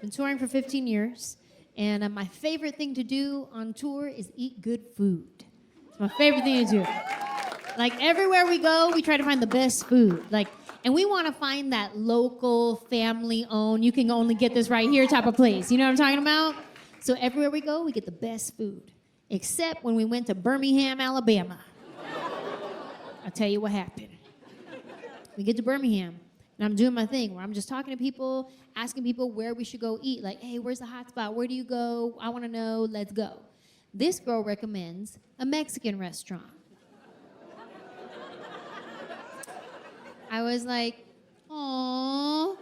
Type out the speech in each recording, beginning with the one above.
Been touring for 15 years. And my favorite thing to do on tour is eat good food. It's my favorite thing to do. Like everywhere we go, we try to find the best food. And we want to find that local, family-owned, you can only get this right here type of place. You know what I'm talking about? So everywhere we go, we get the best food. Except when we went to Birmingham, Alabama. I'll tell you what happened. We get to Birmingham, and I'm doing my thing where I'm just talking to people, asking people where we should go eat. Like, hey, where's the hot spot? Where do you go? I want to know. Let's go. This girl recommends a Mexican restaurant. I was like, "Aww.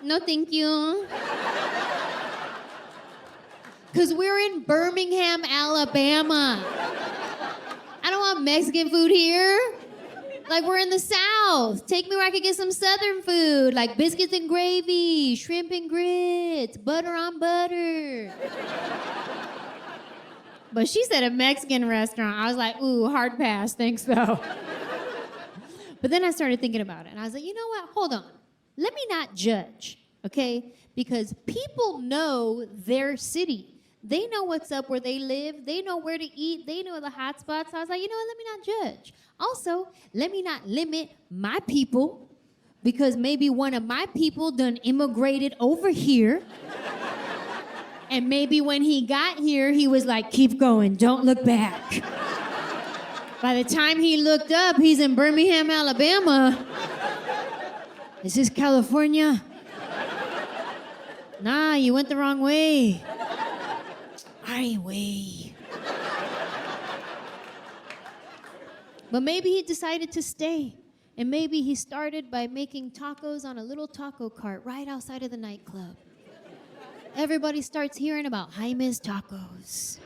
No, thank you." Because we're in Birmingham, Alabama. I don't want Mexican food here. Like, we're in the South. Take me where I could get some Southern food, like biscuits and gravy, shrimp and grits, butter on butter. But she said a Mexican restaurant. I was like, ooh, hard pass, thanks though. But then I started thinking about it, and I was like, you know what? Hold on. Let me not judge, okay? Because people know their city. They know what's up where they live. They know where to eat. They know the hot spots. So I was like, you know what? Let me not judge. Also, let me not limit my people, because maybe one of my people done immigrated over here. And maybe when he got here, he was like, keep going, don't look back. By the time he looked up, he's in Birmingham, Alabama. Is this California? Nah, you went the wrong way. Highway. But maybe he decided to stay. And maybe he started by making tacos on a little taco cart right outside of the nightclub. Everybody starts hearing about Jaime's Tacos.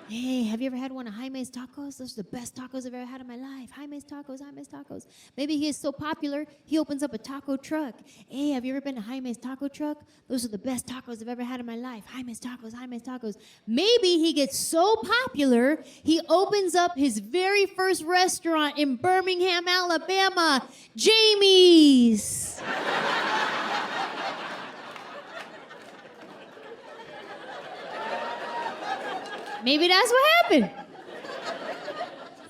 Hey, have you ever had one of Jaime's Tacos? Those are the best tacos I've ever had in my life. Jaime's Tacos, Jaime's Tacos. Maybe he is so popular, he opens up a taco truck. Hey, have you ever been to Jaime's Taco Truck? Those are the best tacos I've ever had in my life. Jaime's Tacos, Jaime's Tacos. Maybe he gets so popular, he opens up his very first restaurant in Birmingham, Alabama, Jamie's. Maybe that's what happened.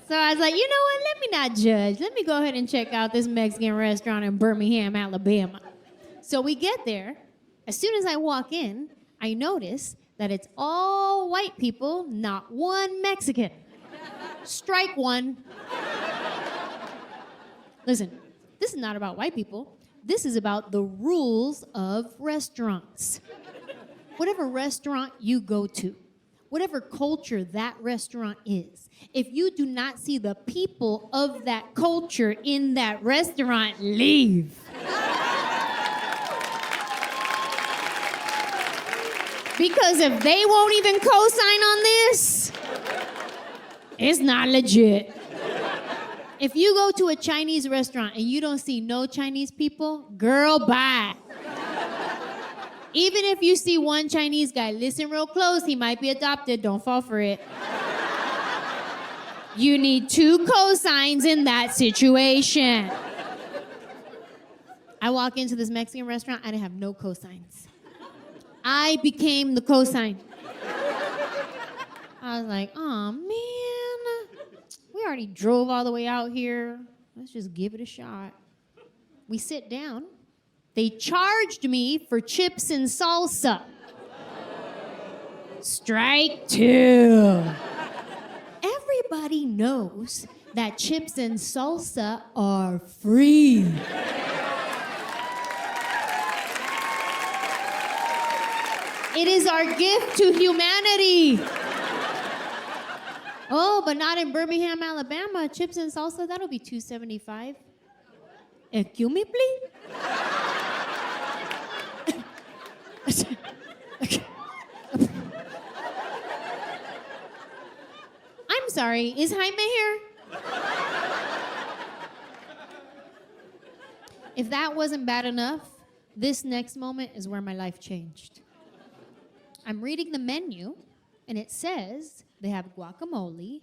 So I was like, you know what? Let me not judge. Let me go ahead and check out this Mexican restaurant in Birmingham, Alabama. So we get there. As soon as I walk in, I notice that it's all white people, not one Mexican. Strike one. Listen, this is not about white people. This is about the rules of restaurants. Whatever restaurant you go to, whatever culture that restaurant is, if you do not see the people of that culture in that restaurant, leave. Because if they won't even co-sign on this, it's not legit. If you go to a Chinese restaurant and you don't see no Chinese people, girl, bye. Even if you see one Chinese guy, listen real close, he might be adopted, don't fall for it. You need 2 cosigns in that situation. I walk into this Mexican restaurant, I didn't have no cosigns. I became the cosign. I was like, oh man, we already drove all the way out here. Let's just give it a shot. We sit down. They charged me for chips and salsa. Strike 2. Everybody knows that chips and salsa are free. It is our gift to humanity. Oh, but not in Birmingham, Alabama. Chips and salsa, that'll be $2.75. Excuse me, please? I'm sorry, is Jaime here? If that wasn't bad enough, this next moment is where my life changed. I'm reading the menu, and it says they have guacamole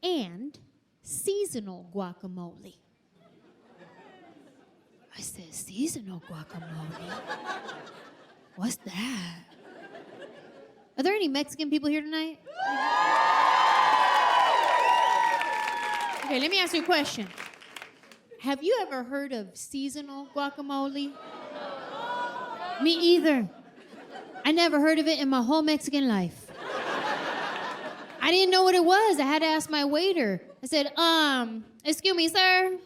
and seasonal guacamole. I said, seasonal guacamole? What's that? Are there any Mexican people here tonight? Okay, let me ask you a question. Have you ever heard of seasonal guacamole? Me either. I never heard of it in my whole Mexican life. I didn't know what it was. I had to ask my waiter. I said, excuse me, sir?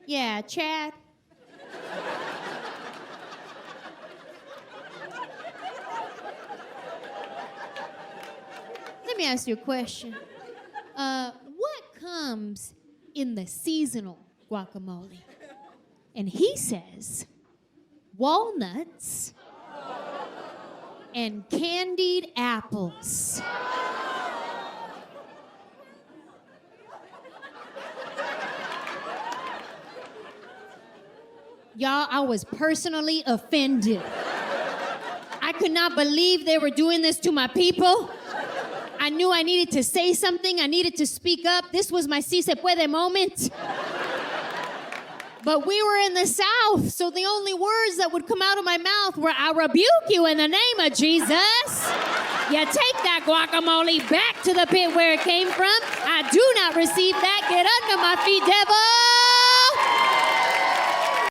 Yeah, Chad. Let me ask you a question. What comes in the seasonal guacamole? And he says, walnuts and candied apples. Y'all, I was personally offended. I could not believe they were doing this to my people. I knew I needed to say something. I needed to speak up. This was my si se puede moment. But we were in the South, so the only words that would come out of my mouth were, I rebuke you in the name of Jesus. You take that guacamole back to the pit where it came from. I do not receive that. Get under my feet, devil.